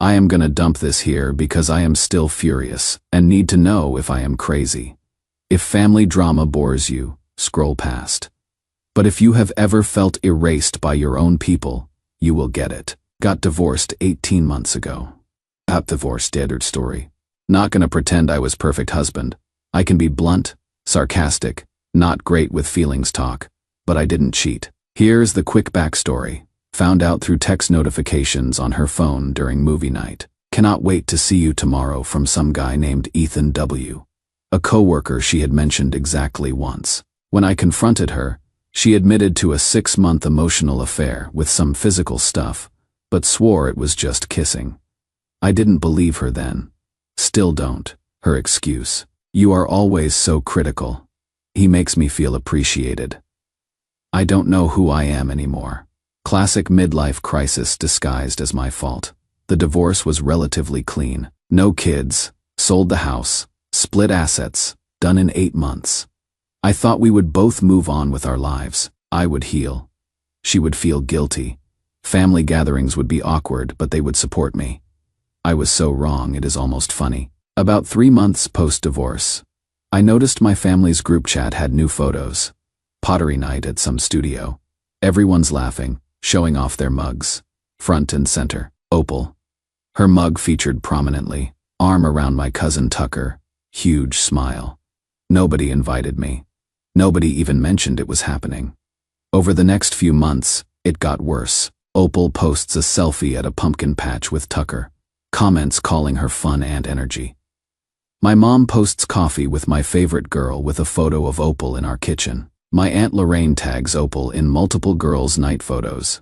I am gonna dump this here because I am still furious and need to know if I am crazy. If family drama bores you, scroll past. But if you have ever felt erased by your own people, you will get it. Got divorced 18 months ago. Divorce standard story. Not gonna pretend I was perfect husband. I can be blunt, sarcastic, not great with feelings talk, but I didn't cheat. Here's the quick backstory. Found out through text notifications on her phone during movie night. Cannot wait to see you tomorrow from some guy named Ethan W. A coworker she had mentioned exactly once. When I confronted her, she admitted to a 6-month emotional affair with some physical stuff, but swore it was just kissing. I didn't believe her then. Still don't. Her excuse. You are always so critical. He makes me feel appreciated. I don't know who I am anymore. Classic midlife crisis disguised as my fault. The divorce was relatively clean. No kids, sold the house, split assets, done in 8 months. I thought we would both move on with our lives. I would heal. She would feel guilty. Family gatherings would be awkward, but they would support me. I was so wrong, it is almost funny. About 3 months post-divorce, I noticed my family's group chat had new photos. Pottery night at some studio. Everyone's laughing, showing off their mugs. Front and center, Opal. Her mug featured prominently, arm around my cousin Tucker, huge smile. Nobody invited me. Nobody even mentioned it was happening. Over the next few months, it got worse. Opal posts a selfie at a pumpkin patch with Tucker. Comments calling her fun and energy. My mom posts coffee with my favorite girl with a photo of Opal in our kitchen. My Aunt Lorraine tags Opal in multiple girls' night photos.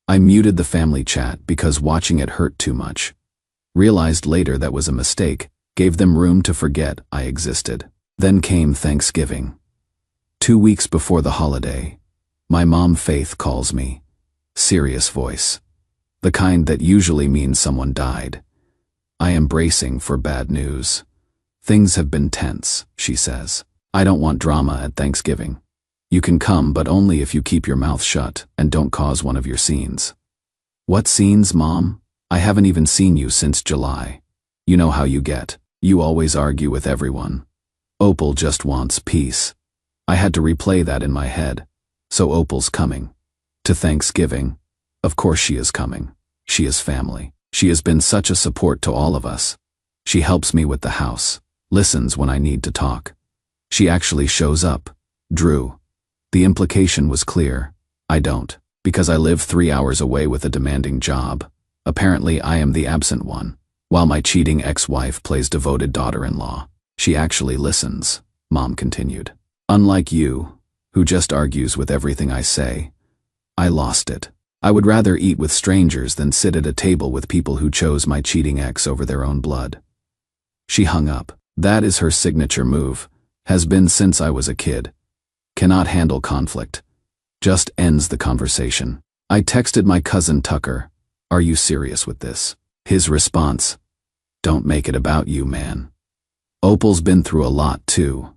I muted the family chat because watching it hurt too much. Realized later that was a mistake, gave them room to forget I existed. Then came Thanksgiving. 2 weeks before the holiday, my mom Faith calls me. Serious voice. The kind that usually means someone died. I am bracing for bad news. Things have been tense, she says. I don't want drama at Thanksgiving. You can come, but only if you keep your mouth shut and don't cause one of your scenes. What scenes, Mom? I haven't even seen you since July. You know how you get. You always argue with everyone. Opal just wants peace. I had to replay that in my head. So Opal's coming. To Thanksgiving. Of course she is coming. She is family. She has been such a support to all of us. She helps me with the house, listens when I need to talk. She actually shows up. Drew. The implication was clear. I don't, because I live 3 hours away with a demanding job. Apparently I am the absent one, while my cheating ex-wife plays devoted daughter-in-law. She actually listens, Mom continued. Unlike you, who just argues with everything I say, I lost it. I would rather eat with strangers than sit at a table with people who chose my cheating ex over their own blood. She hung up. That is her signature move. Has been since I was a kid. Cannot handle conflict. Just ends the conversation. I texted my cousin Tucker. Are you serious with this? His response. Don't make it about you, man. Opal's been through a lot too.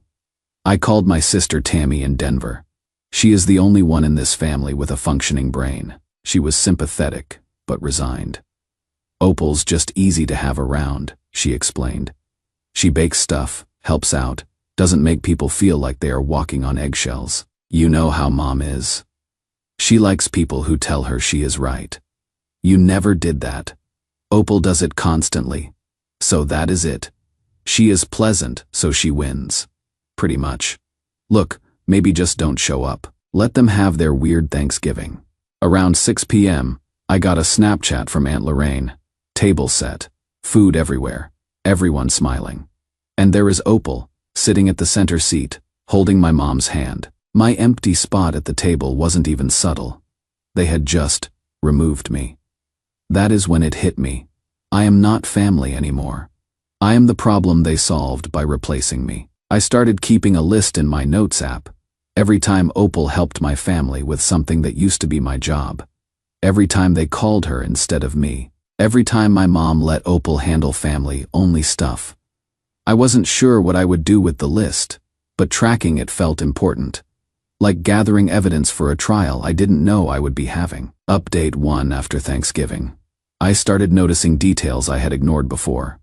I called my sister Tammy in Denver. She is the only one in this family with a functioning brain. She was sympathetic, but resigned. Opal's just easy to have around, she explained. She bakes stuff, helps out, doesn't make people feel like they are walking on eggshells. You know how Mom is. She likes people who tell her she is right. You never did that. Opal does it constantly. So that is it. She is pleasant, so she wins. Pretty much. Look, maybe just don't show up. Let them have their weird Thanksgiving. Around 6 p.m., I got a Snapchat from Aunt Lorraine. Table set. Food everywhere. Everyone smiling. And there is Opal, sitting at the center seat, holding my mom's hand. My empty spot at the table wasn't even subtle. They had just removed me. That is when it hit me. I am not family anymore. I am the problem they solved by replacing me. I started keeping a list in my notes app. Every time Opal helped my family with something that used to be my job. Every time they called her instead of me. Every time my mom let Opal handle family-only stuff. I wasn't sure what I would do with the list, but tracking it felt important. Like gathering evidence for a trial I didn't know I would be having. Update 1 after Thanksgiving. I started noticing details I had ignored before.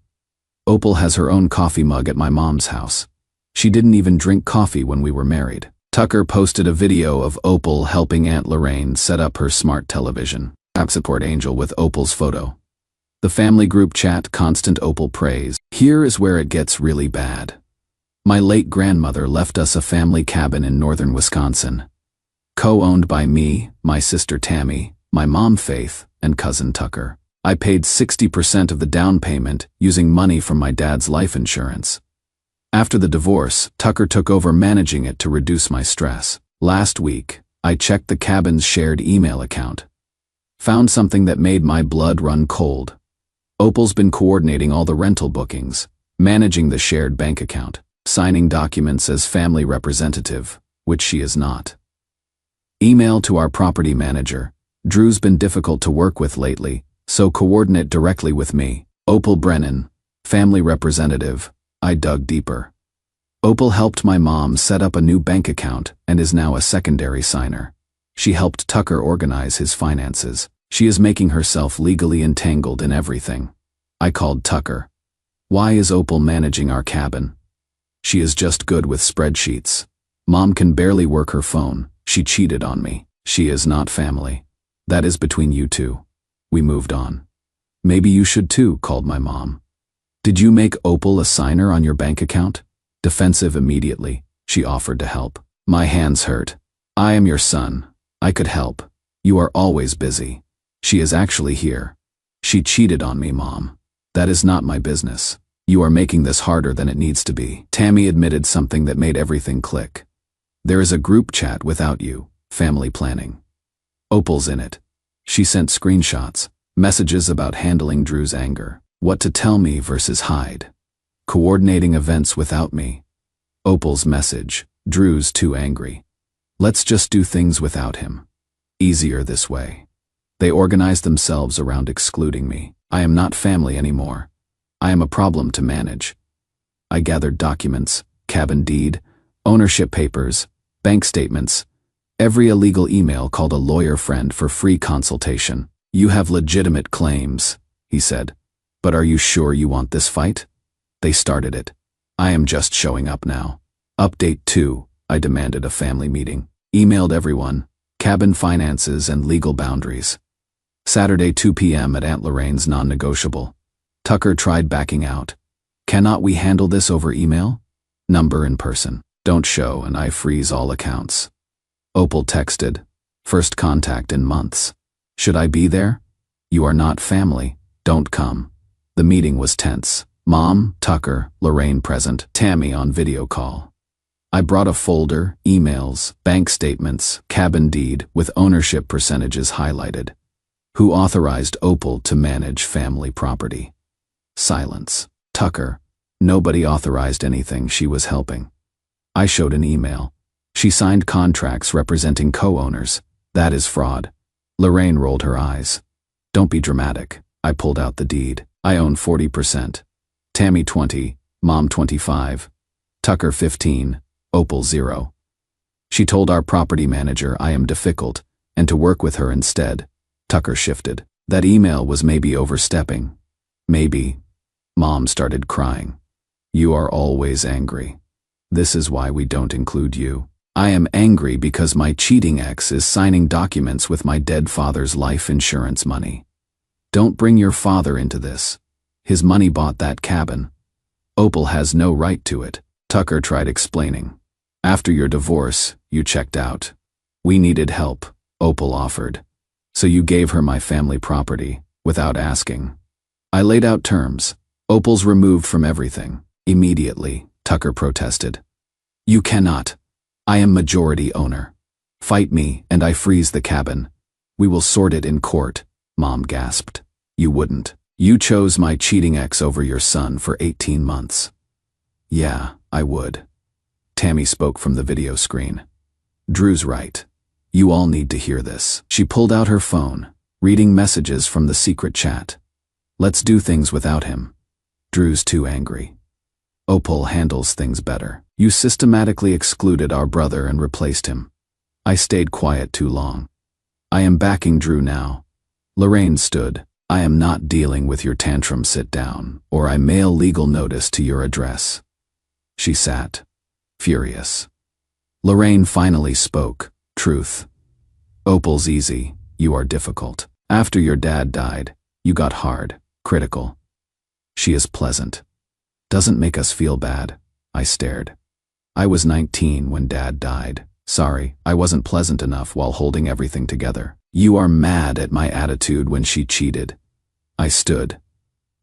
Opal has her own coffee mug at my mom's house. She didn't even drink coffee when we were married. Tucker posted a video of Opal helping Aunt Lorraine set up her smart television. App support Angel with Opal's photo. The family group chat, constant Opal praise. Here is where it gets really bad. My late grandmother left us a family cabin in northern Wisconsin, co-owned by me, my sister Tammy, my mom Faith, and cousin Tucker. I paid 60% of the down payment using money from my dad's life insurance. After the divorce, Tucker took over managing it to reduce my stress. Last week, I checked the cabin's shared email account. Found something that made my blood run cold. Opal's been coordinating all the rental bookings, managing the shared bank account, signing documents as family representative, which she is not. Email to our property manager. Drew's been difficult to work with lately, so coordinate directly with me. Opal Brennan, family representative. I dug deeper. Opal helped my mom set up a new bank account and is now a secondary signer. She helped Tucker organize his finances. She is making herself legally entangled in everything. I called Tucker. Why is Opal managing our cabin? She is just good with spreadsheets. Mom can barely work her phone. She cheated on me. She is not family. That is between you two. We moved on. Maybe you should too, called my mom. Did you make Opal a signer on your bank account? Defensive immediately, she offered to help. My hands hurt. I am your son. I could help. You are always busy. She is actually here. She cheated on me, Mom. That is not my business. You are making this harder than it needs to be. Tammy admitted something that made everything click. There is a group chat without you, family planning. Opal's in it. She sent screenshots, messages about handling Drew's anger, what to tell me versus hide, coordinating events without me. Opal's message, Drew's too angry. Let's just do things without him. Easier this way. They organized themselves around excluding me. I am not family anymore. I am a problem to manage. I gathered documents, cabin deed, ownership papers, bank statements, every illegal email, called a lawyer friend for free consultation. You have legitimate claims, he said. But are you sure you want this fight? They started it. I am just showing up now. Update 2, I demanded a family meeting. Emailed everyone, cabin finances and legal boundaries. Saturday 2 p.m. at Aunt Lorraine's non-negotiable. Tucker tried backing out. Cannot we handle this over email? Number in person. Don't show and I freeze all accounts. Opal texted. First contact in months. Should I be there? You are not family. Don't come. The meeting was tense. Mom, Tucker, Lorraine present, Tammy on video call. I brought a folder, emails, bank statements, cabin deed with ownership percentages highlighted. Who authorized Opal to manage family property? Silence. Tucker. Nobody authorized anything, she was helping. I showed an email. She signed contracts representing co-owners. That is fraud. Lorraine rolled her eyes. Don't be dramatic. I pulled out the deed. I own 40%. Tammy 20, Mom 25. Tucker 15, Opal 0. She told our property manager I am difficult and to work with her instead. Tucker shifted. That email was maybe overstepping. Maybe. Mom started crying. You are always angry. This is why we don't include you. I am angry because my cheating ex is signing documents with my dead father's life insurance money. Don't bring your father into this. His money bought that cabin. Opal has no right to it. Tucker tried explaining. After your divorce, you checked out. We needed help, Opal offered. So you gave her my family property, without asking. I laid out terms. Opal's removed from everything. Immediately, Tucker protested. You cannot. I am majority owner. Fight me and I freeze the cabin. We will sort it in court, Mom gasped. You wouldn't. You chose my cheating ex over your son for 18 months. Yeah, I would. Tammy spoke from the video screen. Drew's right. You all need to hear this. She pulled out her phone, reading messages from the secret chat. Let's do things without him. Drew's too angry. Opal handles things better. You systematically excluded our brother and replaced him. I stayed quiet too long. I am backing Drew now. Lorraine stood. I am not dealing with your tantrum, sit down, or I mail legal notice to your address. She sat, furious. Lorraine finally spoke, truth. Opal's easy, you are difficult. After your dad died, you got hard, critical. She is pleasant. Doesn't make us feel bad. I stared. I was 19 when Dad died. Sorry, I wasn't pleasant enough while holding everything together. You are mad at my attitude when she cheated. I stood.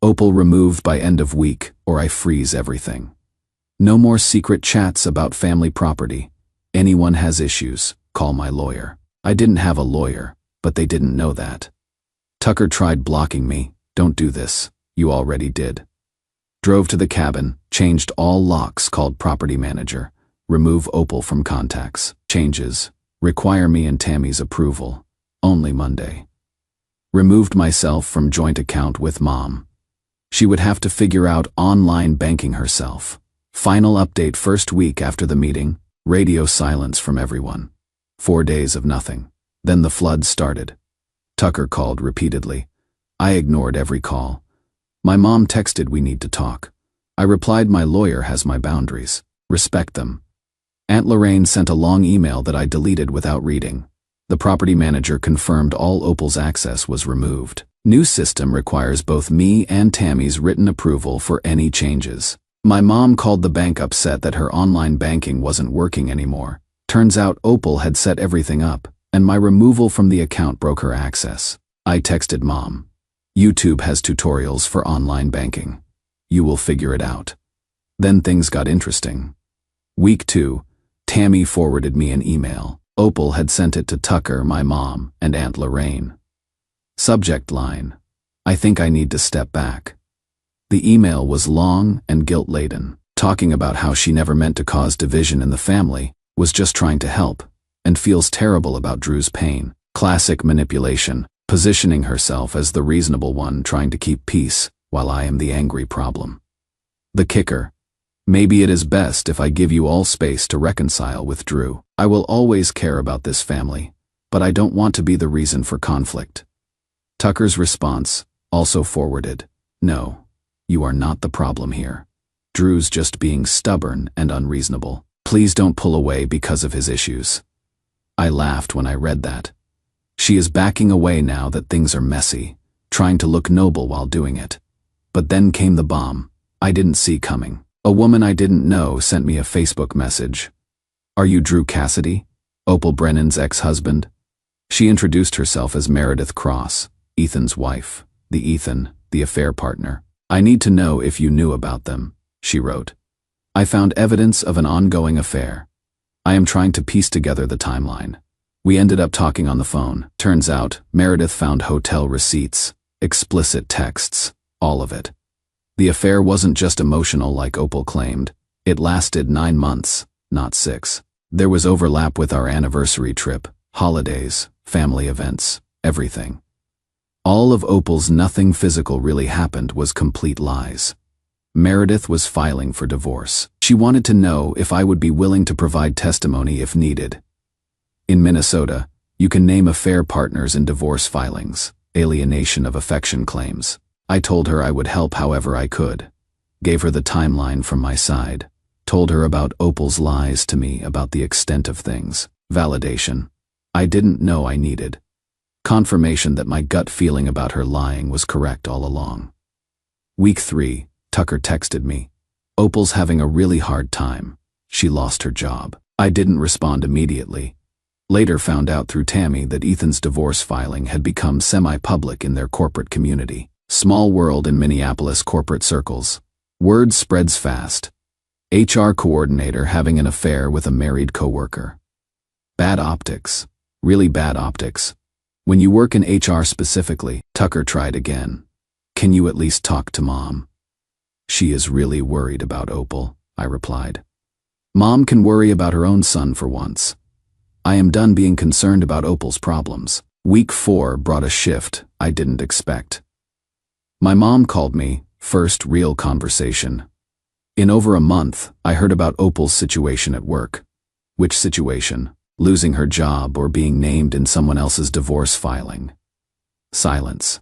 Opal removed by end of week, or I freeze everything. No more secret chats about family property. Anyone has issues, call my lawyer. I didn't have a lawyer, but they didn't know that. Tucker tried blocking me. Don't do this. You already did. Drove to the cabin, changed all locks, called property manager. Remove Opal from contacts. Changes. Require me and Tammy's approval. Only Monday. Removed myself from joint account with Mom. She would have to figure out online banking herself. Final update first week after the meeting. Radio silence from everyone. 4 days of nothing. Then the flood started. Tucker called repeatedly. I ignored every call. My mom texted, we need to talk. I replied, my lawyer has my boundaries. Respect them. Aunt Lorraine sent a long email that I deleted without reading. The property manager confirmed all Opal's access was removed. New system requires both me and Tammy's written approval for any changes. My mom called the bank upset that her online banking wasn't working anymore. Turns out Opal had set everything up, and my removal from the account broke her access. I texted Mom. YouTube has tutorials for online banking. You will figure it out. Then things got interesting. Week 2, Tammy forwarded me an email. Opal had sent it to Tucker, my mom, and Aunt Lorraine. Subject line: I think I need to step back. The email was long and guilt-laden, talking about how she never meant to cause division in the family, was just trying to help, and feels terrible about Drew's pain. Classic manipulation, positioning herself as the reasonable one trying to keep peace, while I am the angry problem. The kicker: maybe it is best if I give you all space to reconcile with Drew. I will always care about this family, but I don't want to be the reason for conflict. Tucker's response, also forwarded: no, you are not the problem here. Drew's just being stubborn and unreasonable. Please don't pull away because of his issues. I laughed when I read that. She is backing away now that things are messy, trying to look noble while doing it. But then came the bomb I didn't see coming. A woman I didn't know sent me a Facebook message. Are you Drew Cassidy, Opal Brennan's ex-husband? She introduced herself as Meredith Cross, Ethan's wife. The affair partner. I need to know if you knew about them, she wrote. I found evidence of an ongoing affair. I am trying to piece together the timeline. We ended up talking on the phone. Turns out, Meredith found hotel receipts, explicit texts, all of it. The affair wasn't just emotional like Opal claimed. It lasted 9 months, not 6. There was overlap with our anniversary trip, holidays, family events, everything. All of Opal's nothing physical really happened was complete lies. Meredith was filing for divorce. She wanted to know if I would be willing to provide testimony if needed. In Minnesota, you can name affair partners in divorce filings, alienation of affection claims. I told her I would help however I could. Gave her the timeline from my side. Told her about Opal's lies to me about the extent of things. Validation. I didn't know I needed. Confirmation that my gut feeling about her lying was correct all along. Week 3, Tucker texted me. Opal's having a really hard time. She lost her job. I didn't respond immediately. Later found out through Tammy that Ethan's divorce filing had become semi-public in their corporate community. Small world in Minneapolis corporate circles. Word spreads fast. HR coordinator having an affair with a married coworker. Bad optics. Really bad optics. When you work in HR specifically, Tucker tried again. Can you at least talk to Mom? She is really worried about Opal, I replied. Mom can worry about her own son for once. I am done being concerned about Opal's problems. Week 4 brought a shift I didn't expect. My mom called me, first real conversation. In over a month, I heard about Opal's situation at work. Which situation? Losing her job or being named in someone else's divorce filing. Silence.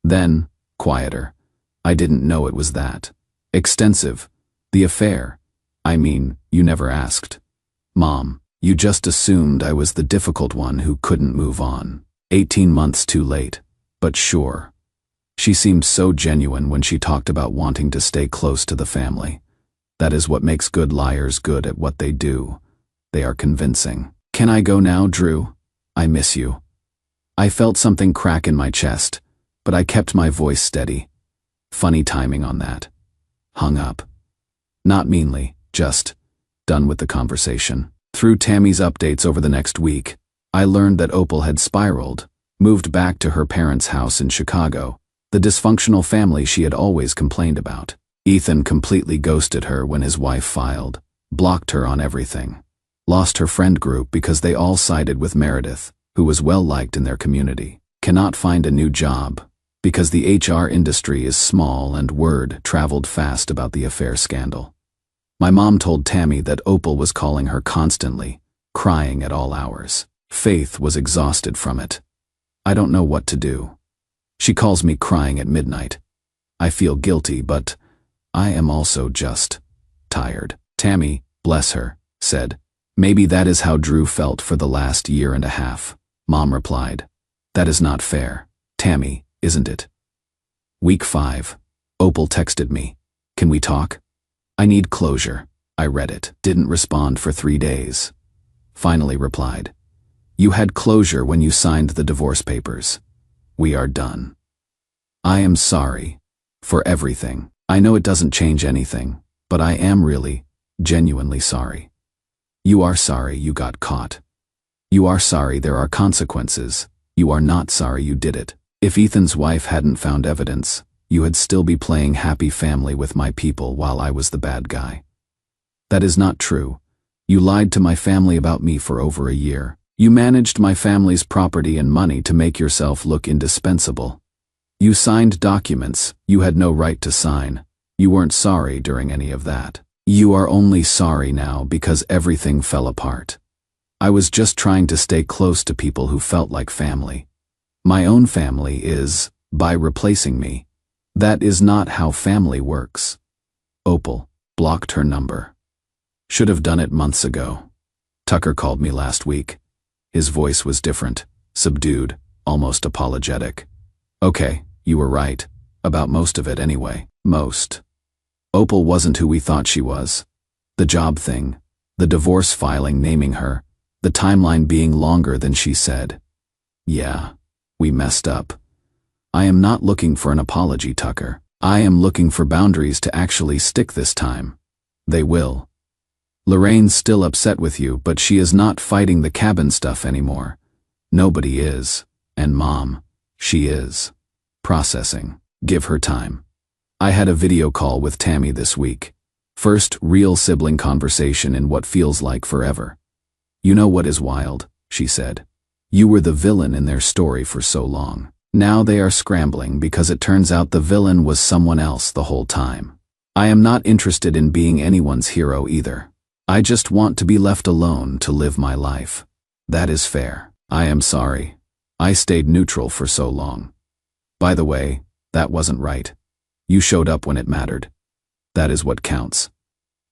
Then, quieter. I didn't know it was that extensive. The affair. I mean, you never asked. Mom, you just assumed I was the difficult one who couldn't move on. 18 months too late, but sure. She seemed so genuine when she talked about wanting to stay close to the family. That is what makes good liars good at what they do. They are convincing. Can I go now, Drew? I miss you. I felt something crack in my chest, but I kept my voice steady. Funny timing on that. Hung up. Not meanly, just done with the conversation. Through Tammy's updates over the next week, I learned that Opal had spiraled, moved back to her parents' house in Chicago, the dysfunctional family she had always complained about. Ethan completely ghosted her when his wife filed, blocked her on everything. Lost her friend group because they all sided with Meredith, who was well liked in their community. Cannot find a new job, because the HR industry is small and word traveled fast about the affair scandal. My mom told Tammy that Opal was calling her constantly, crying at all hours. Faith was exhausted from it. I don't know what to do. She calls me crying at midnight. I feel guilty, but I am also just tired. Tammy, bless her, said, maybe that is how Drew felt for the last year and a half. Mom replied, that is not fair, Tammy, isn't it? Week 5. Opal texted me. Can we talk? I need closure. I read it. Didn't respond for 3 days. Finally replied. You had closure when you signed the divorce papers. We are done. I am sorry for everything. I know it doesn't change anything, but I am really, genuinely sorry. You are sorry you got caught. You are sorry there are consequences. You are not sorry you did it. If Ethan's wife hadn't found evidence, you would still be playing happy family with my people while I was the bad guy. That is not true. You lied to my family about me for over a year. You managed my family's property and money to make yourself look indispensable. You signed documents you had no right to sign. You weren't sorry during any of that. You are only sorry now because everything fell apart. I was just trying to stay close to people who felt like family. My own family is, by replacing me. That is not how family works. Opal blocked her number. Should have done it months ago. Tucker called me last week. His voice was different, subdued, almost apologetic. Okay, you were right. About most of it anyway. Most. Opal wasn't who we thought she was. The job thing, the divorce filing naming her, the timeline being longer than she said. Yeah, we messed up. I am not looking for an apology, Tucker. I am looking for boundaries to actually stick this time. They will. Lorraine's still upset with you, but she is not fighting the cabin stuff anymore. Nobody is. And Mom, she is. Processing. Give her time. I had a video call with Tammy this week. First real sibling conversation in what feels like forever. You know what is wild, she said. You were the villain in their story for so long. Now they are scrambling because it turns out the villain was someone else the whole time. I am not interested in being anyone's hero either. I just want to be left alone to live my life. That is fair. I am sorry. I stayed neutral for so long. By the way, that wasn't right. You showed up when it mattered. That is what counts.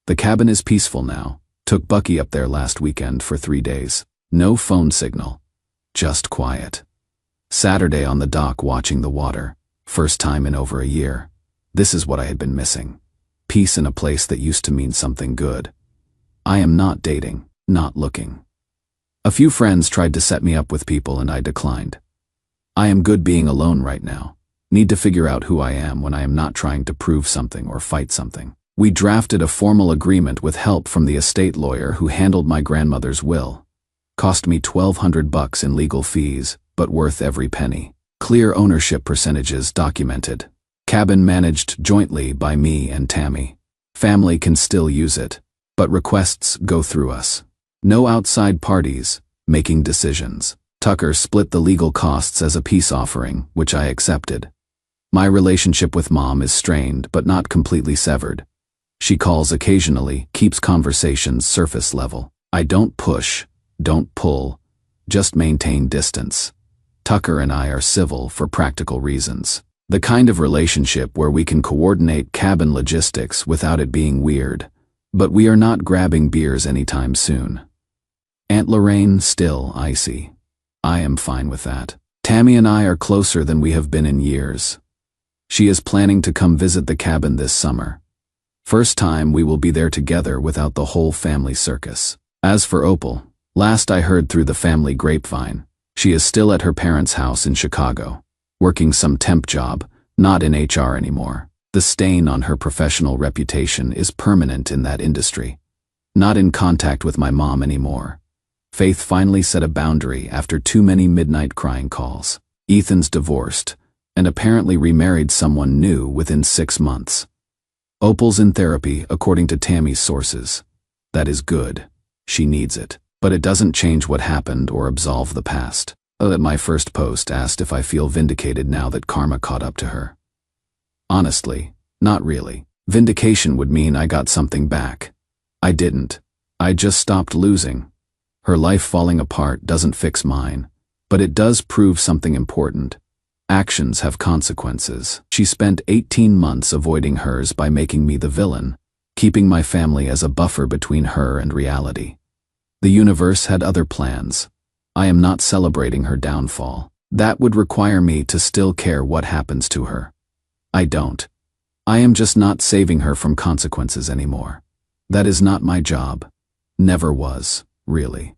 The cabin is peaceful now. Took Bucky up there last weekend for 3 days. No phone signal. Just quiet. Saturday on the dock watching the water. First time in over a year. This is what I had been missing. Peace in a place that used to mean something good. I am not dating, not looking. A few friends tried to set me up with people and I declined. I am good being alone right now. Need to figure out who I am when I am not trying to prove something or fight something. We drafted a formal agreement with help from the estate lawyer who handled my grandmother's will. Cost me $1,200 in legal fees, but worth every penny. Clear ownership percentages documented. Cabin managed jointly by me and Tammy. Family can still use it, but requests go through us. No outside parties, making decisions. Tucker split the legal costs as a peace offering, which I accepted. My relationship with Mom is strained but not completely severed. She calls occasionally, keeps conversations surface level. I don't push, don't pull, just maintain distance. Tucker and I are civil for practical reasons. The kind of relationship where we can coordinate cabin logistics without it being weird. But we are not grabbing beers anytime soon. Aunt Lorraine still icy. I am fine with that. Tammy and I are closer than we have been in years. She is planning to come visit the cabin this summer. First time we will be there together without the whole family circus. As for Opal, last I heard through the family grapevine, she is still at her parents' house in Chicago, working some temp job, not in HR anymore. The stain on her professional reputation is permanent in that industry. Not in contact with my mom anymore. Faith finally set a boundary after too many midnight crying calls. Ethan's divorced, and apparently remarried someone new within 6 months. Opal's in therapy, according to Tammy's sources. That is good. She needs it. But it doesn't change what happened or absolve the past. At my first post asked if I feel vindicated now that karma caught up to her. Honestly, not really. Vindication would mean I got something back. I didn't. I just stopped losing. Her life falling apart doesn't fix mine, but it does prove something important. Actions have consequences. She spent 18 months avoiding hers by making me the villain, keeping my family as a buffer between her and reality. The universe had other plans. I am not celebrating her downfall. That would require me to still care what happens to her. I don't. I am just not saving her from consequences anymore. That is not my job. Never was, really.